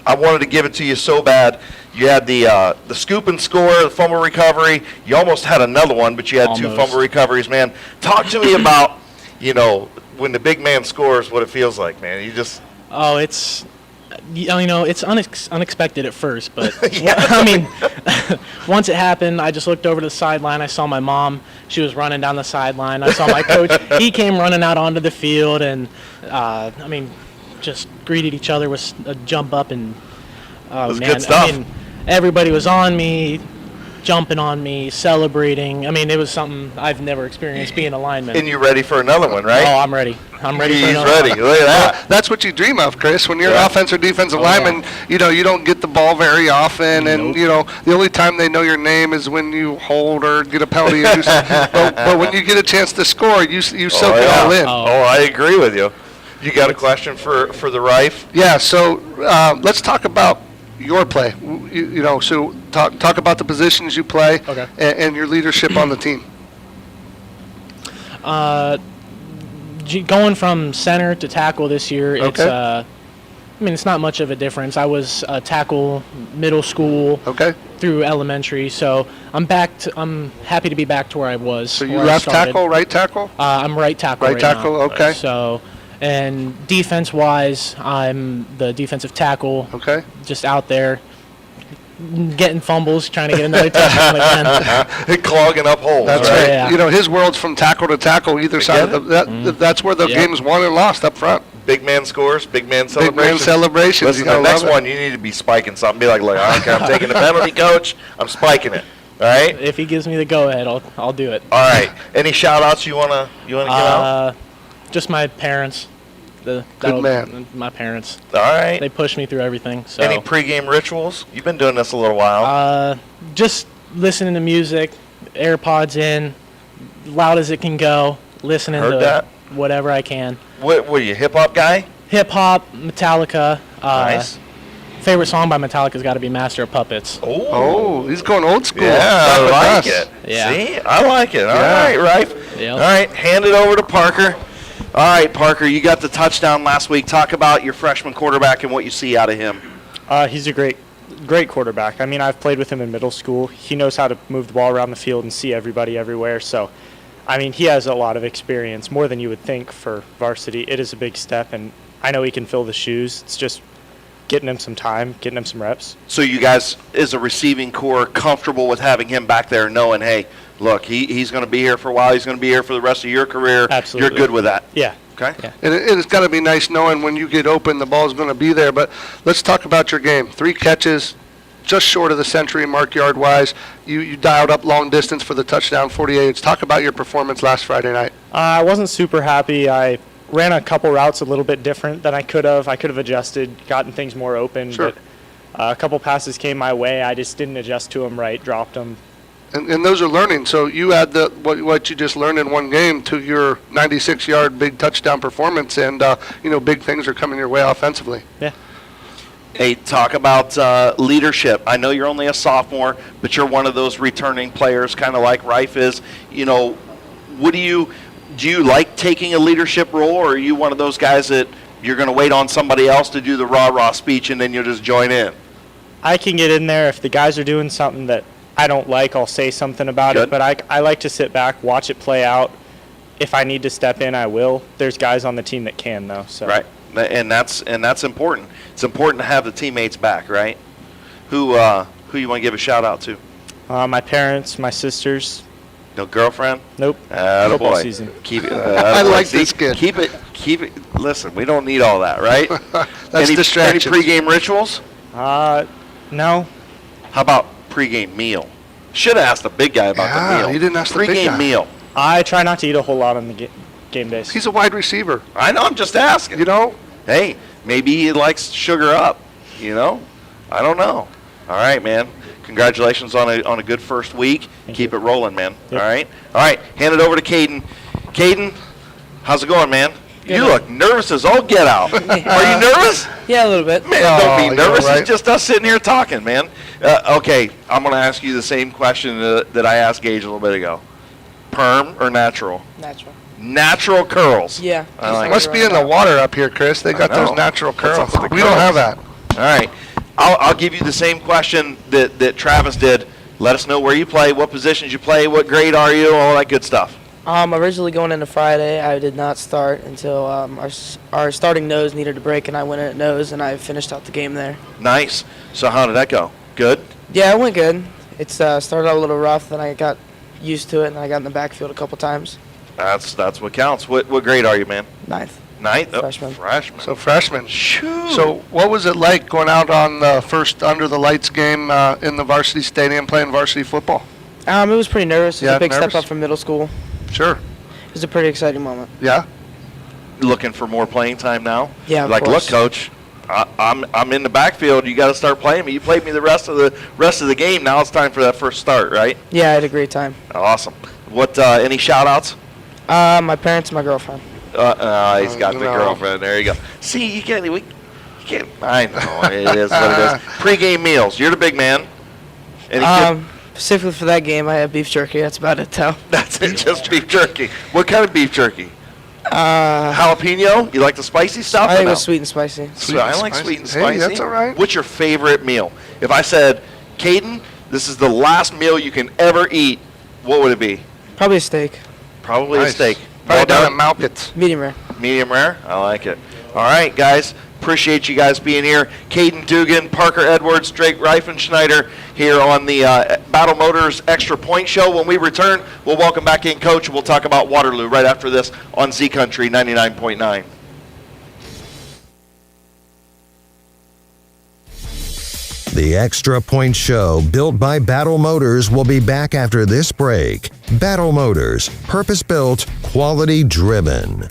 I wanted to give it to you so bad. You had the scoop and score, the fumble recovery. You almost had another one, but you had two fumble recoveries, man. Talk to me about, you know, when the big man scores, what it feels like, man. You just... Oh, it's it's unexpected at first, but I mean, once it happened, I just looked over to the sideline. I saw my mom. She was running down the sideline. I saw my coach. He came running out onto the field, and just greeted each other with a jump up, and good stuff. I mean, everybody was on me, jumping on me, celebrating. I mean, it was something I've never experienced being a lineman. And you're ready for another one, right? Oh, I'm ready. I'm ready for He's another ready. one. Look at that. That's what you dream of, Chris. When you're an offensive or defensive lineman, you don't get the ball very often, and the only time they know your name is when you hold or get a penalty or do something. But when you get a chance to score, you soak it all in. Oh, I agree with you. You got a question for the Rife? Yeah. So let's talk about your play. So talk about the positions you play and your leadership on the team. Going from center to tackle this year, it's not much of a difference. I was a tackle middle school through elementary, so I'm happy to be back to where I was. So you left tackle, right tackle? I'm right tackle right tackle, now. okay. So, and defense-wise, I'm the defensive tackle. Okay. Just out there getting fumbles, trying to get another touchdown again. Clogging up holes. That's right. right. Yeah. His world's from tackle to tackle, either side of that's where the game's won and lost up front. Big man scores, big man celebrations. Big man celebrations. Listen, the next one, you need to be spiking something. Be like, look, I don't care. I'm taking the penalty, coach. I'm spiking it. All right? If he gives me the go-ahead, I'll do it. All right. Any shout-outs you wanna get out? Just my parents. Good man. My parents. All right. They push me through everything. So. Any pregame rituals? You've been doing this a little while. Just listening to music, AirPods in, loud as it can go, listening to whatever I can. What are you, hip-hop guy? Hip-hop, Metallica. Nice. Favorite song by Metallica's got to be Master of Puppets. Oh, he's going old school. Yeah, I like it. Yeah. See? I like it. All right, Rife. Yep. All right, hand it over to Parker. All right, Parker, you got the touchdown last week. Talk about your freshman quarterback and what you see out of him. He's a great quarterback. I mean, I've played with him in middle school. He knows how to move the ball around the field and see everybody everywhere. So, I mean, he has a lot of experience, more than you would think for varsity. It is a big step, and I know he can fill the shoes. It's just getting him some time, getting him some reps. So you guys, as a receiving core, comfortable with having him back there knowing, hey, look, he's going to be here for a while. He's going to be here for the rest of your career. Absolutely. You're good with that. Yeah. Okay. Yeah. And it's got to be nice knowing when you get open, the ball's going to be there. But let's talk about your game. 3 catches, just short of the century mark yard-wise. You dialed up long distance for the touchdown, 48. Let's talk about your performance last Friday night. I wasn't super happy. I ran a couple routes a little bit different than I could have. I could have adjusted, gotten things more open. Sure. But a couple passes came my way. I just didn't adjust to them right, dropped them. And those are learning. So you add what you just learned in one game to your 96-yard big touchdown performance, and big things are coming your way offensively. Yeah. Hey, talk about leadership. I know you're only a sophomore, but you're one of those returning players, kind of like Rife is. What do you like taking a leadership role, or are you one of those guys that you're going to wait on somebody else to do the rah-rah speech and then you'll just join in? I can get in there if the guys are doing something that I don't like. I'll say something about it, but I like to sit back, watch it play out. If I need to step in, I will. There's guys on the team that can, though. So. Right, and that's important. It's important to have the teammates back, right? Who you want to give a shout out to? My parents, my sisters. No girlfriend? Nope. Football season. Keep it. I like this kid. Keep it. Listen, we don't need all that, right? That's distractions. Any pregame rituals? No. How about pregame meal? Should have asked the big guy about the meal. You didn't ask the big guy. Pregame meal. I try not to eat a whole lot on the game days. He's a wide receiver. I know. I'm just asking. Hey, maybe he likes sugar up. I don't know. All right, man. Congratulations on a good first week. Keep it rolling, man. Yep. All right. Hand it over to Caden. Caden, how's it going, man? You look nervous as all get out. Are you nervous? Yeah, a little bit. Man, don't be nervous. Right. It's just us sitting here talking, man. Okay, I'm going to ask you the same question that I asked Gage a little bit ago. Perm or natural? Natural. Natural curls. Yeah. I like Must be in the water up here, Chris. They got those natural curls. We don't have that. All right. I'll give you the same question that Travis did. Let us know where you play, what positions you play, what grade are you, all that good stuff. Originally going into Friday, I did not start until our starting nose needed a break, and I went in at nose, and I finished out the game there. Nice. So how did that go? Good? Yeah, it went good. It started out a little rough, then I got used to it, and I got in the backfield a couple times. That's what counts. What grade are you, man? Ninth. Ninth? Freshman. Freshman. So freshman. Shoot. So what was it like going out on the first under the lights game in the varsity stadium playing varsity football? It was pretty nervous. It was Yeah, a big nervous? step up from middle school. Sure. It was a pretty exciting moment. Yeah. Looking for more playing time now? Yeah, of like, course. look, coach, I'm in the backfield. You got to start playing me. You played me the rest of the game. Now it's time for that first start, right? Yeah, I had a great time. Awesome. What? Any shout outs? My parents and my girlfriend. He's got the No. girlfriend. There you go. See, you can't. I know it is what it is. Pre-game meals. You're the big man. Any Specifically for that game, I had beef jerky. That's about it, though. That's it. Just beef jerky. What kind of beef jerky? Jalapeno? You like the spicy stuff? I or think it no? was sweet and spicy. I like sweet and spicy. Hey, that's all right. What's your favorite meal? If I said, Caden, this is the last meal you can ever eat, what would it be? Probably a steak. Probably a Nice. steak. Probably Well down done. at Malkit's. Medium rare. Medium rare? I like it. All right, guys. Appreciate you guys being here. Caden Dugan, Parker Edwards, Drake Reifenschneider here on the Battle Motors Extra Point Show. When we return, we'll welcome back in Coach, and we'll talk about Waterloo right after this on Z Country 99.9. The Extra Point Show, built by Battle Motors, will be back after this break. Battle Motors, purpose-built, quality-driven.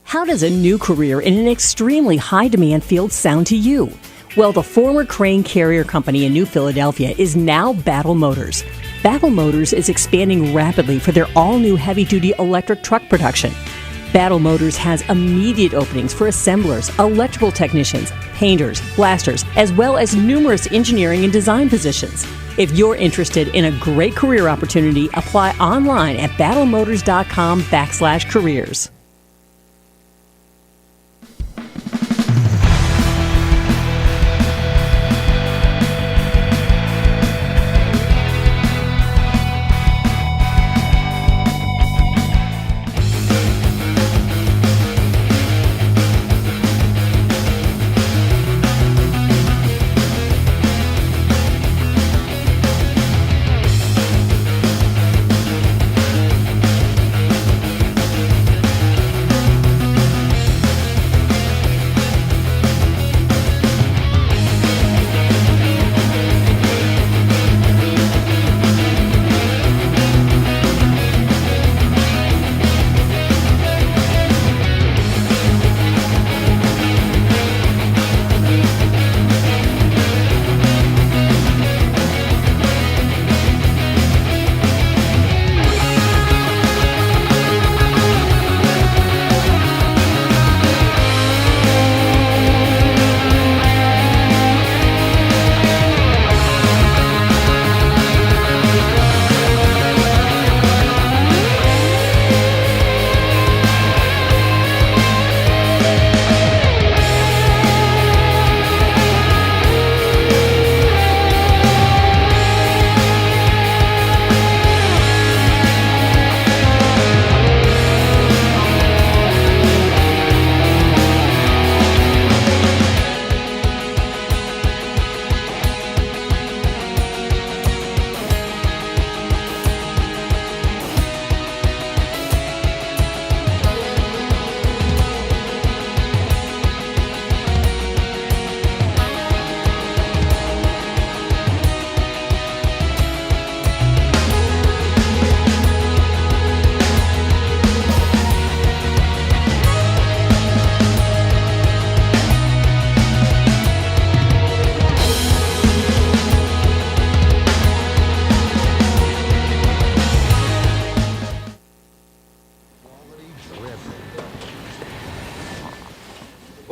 How does a new career in an extremely high-demand field sound to you? Well, the former Crane Carrier Company in New Philadelphia is now Battle Motors. Battle Motors is expanding rapidly for their all-new heavy-duty electric truck production. Battle Motors has immediate openings for assemblers, electrical technicians, painters, blasters, as well as numerous engineering and design positions. If you're interested in a great career opportunity, apply online at battlemotors.com/careers.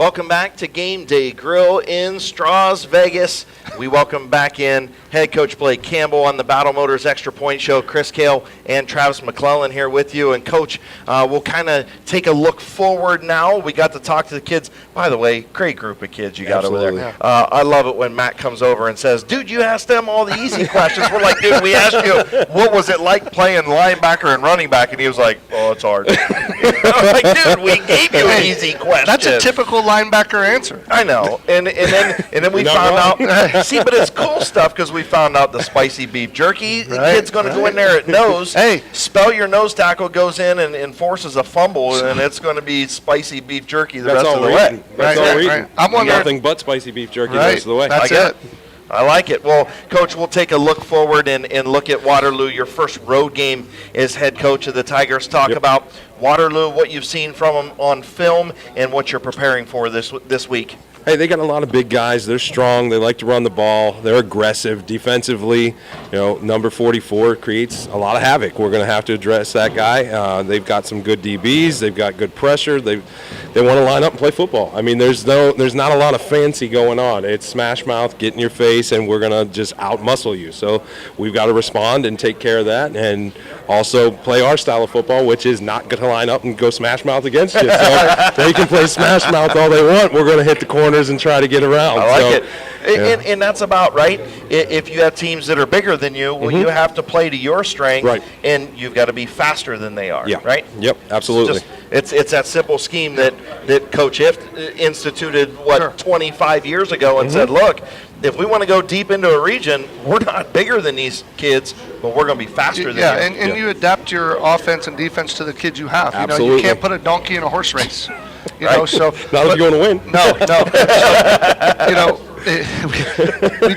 Welcome back to Gameday Grill in Vegas. We welcome back in head coach Blake Campbell on the Battle Motors Extra Point Show. Chris Kale and Travis McClellan here with you. And Coach, we'll kind of take a look forward now. We got to talk to the kids. By the way, great group of kids you got over there. Yeah. I love it when Matt comes over and says, dude, you asked them all the easy questions. We're like, dude, we asked you, what was it like playing linebacker and running back? And he was like, oh, it's hard. I'm like, dude, we gave you an easy question. That's a typical linebacker answer. I know, and then we found out. See, but it's cool stuff because we found out the spicy beef jerky. The kid's going to go in there at nose. Hey, spell your nose tackle goes in and forces a fumble, and it's going to be spicy beef jerky the rest of the way. That's all we're eating. I'm wondering, nothing but spicy beef jerky the rest of the way. That's it. I like it. Well, Coach, we'll take a look forward and look at Waterloo. Your first road game as head coach of the Tigers. Talk about Waterloo, what you've seen from them on film, and what you're preparing for this week. Hey, they got a lot of big guys. They're strong. They like to run the ball. They're aggressive defensively. Number 44 creates a lot of havoc. We're going to have to address that guy. They've got some good DBs. They've got good pressure. They want to line up and play football. I mean, there's not a lot of fancy going on. It's smash mouth, get in your face, and we're going to just out-muscle you. So we've got to respond and take care of that, and also play our style of football, which is not going to line up and go smash mouth against you. So they can play smash mouth all they want. We're going to hit the corners and try to get around. I like it. And that's about right. If you have teams that are bigger than you, well, you have to play to your strength, and you've got to be faster than they are, right? Yep, absolutely. It's that simple scheme that Coach Ift instituted, 25 years ago and said, look, if we want to go deep into a region, we're not bigger than these kids, but we're going to be faster than you. And you adapt your offense and defense to the kids you have. Absolutely. You can't put a donkey in a horse race. So not if you want to win. No.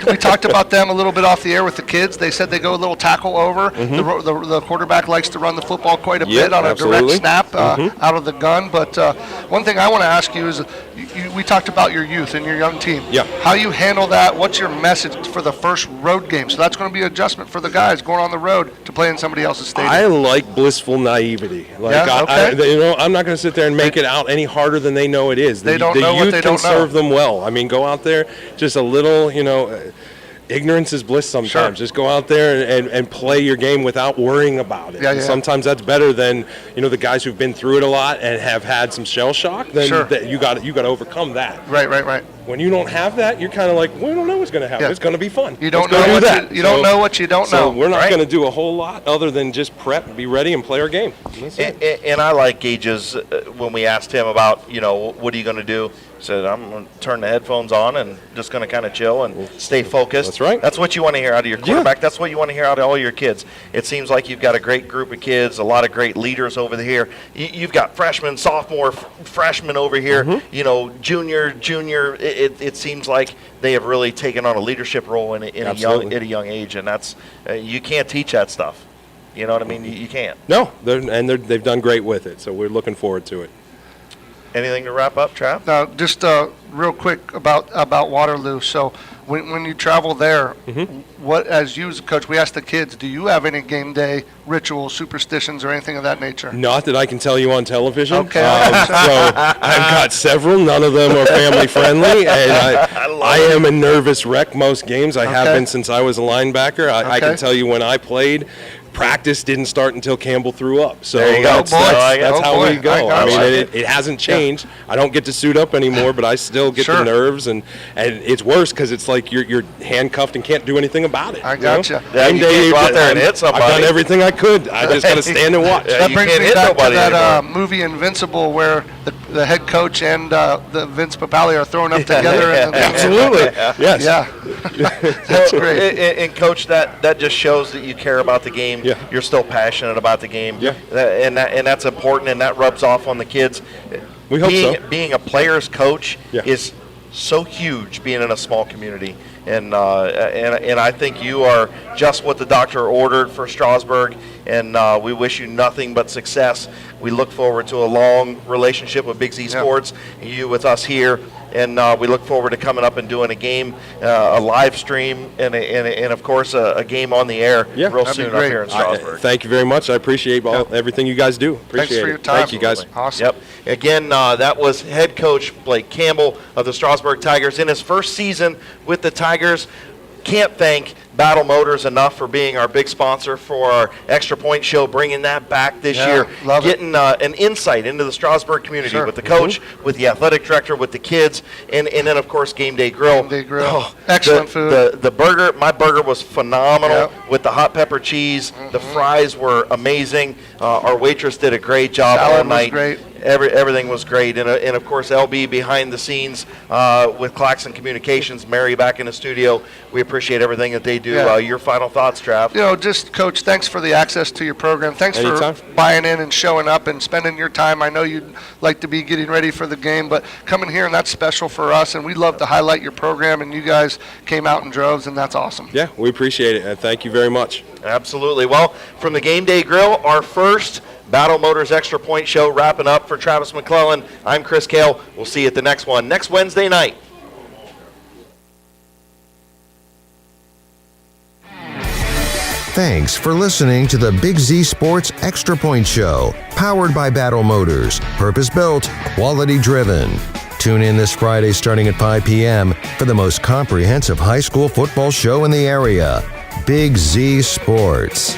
We talked about them a little bit off the air with the kids. They said they go a little tackle over. The quarterback likes to run the football quite a bit on a direct snap out of the gun. But one thing I want to ask you is, we talked about your youth and your young team. Yeah. How you handle that? What's your message for the first road game? So that's going to be an adjustment for the guys going on the road to play in somebody else's stadium. I like blissful naivety. I'm not going to sit there and make it out any harder than they know it is. They don't know what they don't know. The youth can serve them well. I mean, go out there, just a little, ignorance is bliss sometimes. Sure. Just go out there and play your game without worrying about it. Sometimes that's better than, the guys who've been through it a lot and have had some shell shock. Then you got to overcome that. Right. When you don't have that, you're kind of like, we don't know what's going to happen. It's going to be fun. You don't know what you don't know. So we're not going to do a whole lot other than just prep, be ready, and play our game. And I like Gage's, when we asked him about, what are you going to do? He said, I'm going to turn the headphones on and just going to kind of chill and stay focused. That's right. That's what you want to hear out of your quarterback. That's what you want to hear out of all your kids. It seems like you've got a great group of kids, a lot of great leaders over here. You've got freshmen, sophomore, freshmen over here, junior. It seems like they have really taken on a leadership role at a young age, and that's you can't teach that stuff. You know what I mean? You can't. No, they've done great with it, so we're looking forward to it. Anything to wrap up, Trav? Now, just real quick about Waterloo. So when you travel there, what, as you as a coach, we asked the kids, do you have any game day rituals, superstitions, or anything of that nature? Not that I can tell you on television. Okay. So I've got several. None of them are family friendly, and I am a nervous wreck most games. I have been since I was a linebacker. I can tell you when I played, practice didn't start until Campbell threw up. So that's how we go. I mean, it hasn't changed. I don't get to suit up anymore, but I still get the nerves, and it's worse because it's like you're handcuffed and can't do anything about it. I gotcha. Yeah, you can't go out there and hit somebody. I've done everything I could. I just got to stand and watch. That brings me back to that movie Invincible, where the head coach and the Vince Papale are thrown up together. Absolutely. Yes. Yeah. That's great. And Coach, that just shows that you care about the game. Yeah. You're still passionate about the game. Yeah. And that's important, and that rubs off on the kids. We hope so. Being a player's coach is so huge, being in a small community. And I think you are just what the doctor ordered for Strasbourg, and we wish you nothing but success. We look forward to a long relationship with Big Z Sports, you with us here, and we look forward to coming up and doing a game, a live stream, and of course a game on the air real soon up here in Strasbourg. Thank you very much. I appreciate everything you guys do. Appreciate Thanks for it. your time. Thank you, guys. Awesome. Yep. Again, that was head coach Blake Campbell of the Strasburg Tigers in his first season with the Tigers. Can't thank Battle Motors enough for being our big sponsor for our Extra Point show, bringing that back this year, getting an insight into the Strasbourg community with the coach, with the athletic director, with the kids, and then, of course, Gameday Grill. Gameday Grill. Oh, excellent food. The burger, my burger was phenomenal with the hot pepper cheese. The fries were amazing. Our waitress did a great job all night. Was great. Everything was great, and of course LB behind the scenes with Claxon Communications, Mary back in the studio. We appreciate everything that they do. Your final thoughts, Trav? Just Coach, thanks for the access to your program. Thanks for buying in and showing up and spending your time. I know you'd like to be getting ready for the game, but coming here, and that's special for us, and we love to highlight your program, and you guys came out in droves, and that's awesome. Yeah, we appreciate it, and thank you very much. Absolutely. Well, from the Gameday Grill, our first Battle Motors Extra Point show wrapping up. For Travis McClellan, I'm Chris Kale. We'll see you at the next one next Wednesday night. Thanks for listening to the Big Z Sports Extra Point Show, powered by Battle Motors, purpose-built, quality-driven. Tune in this Friday starting at 5 p.m. for the most comprehensive high school football show in the area, Big Z Sports.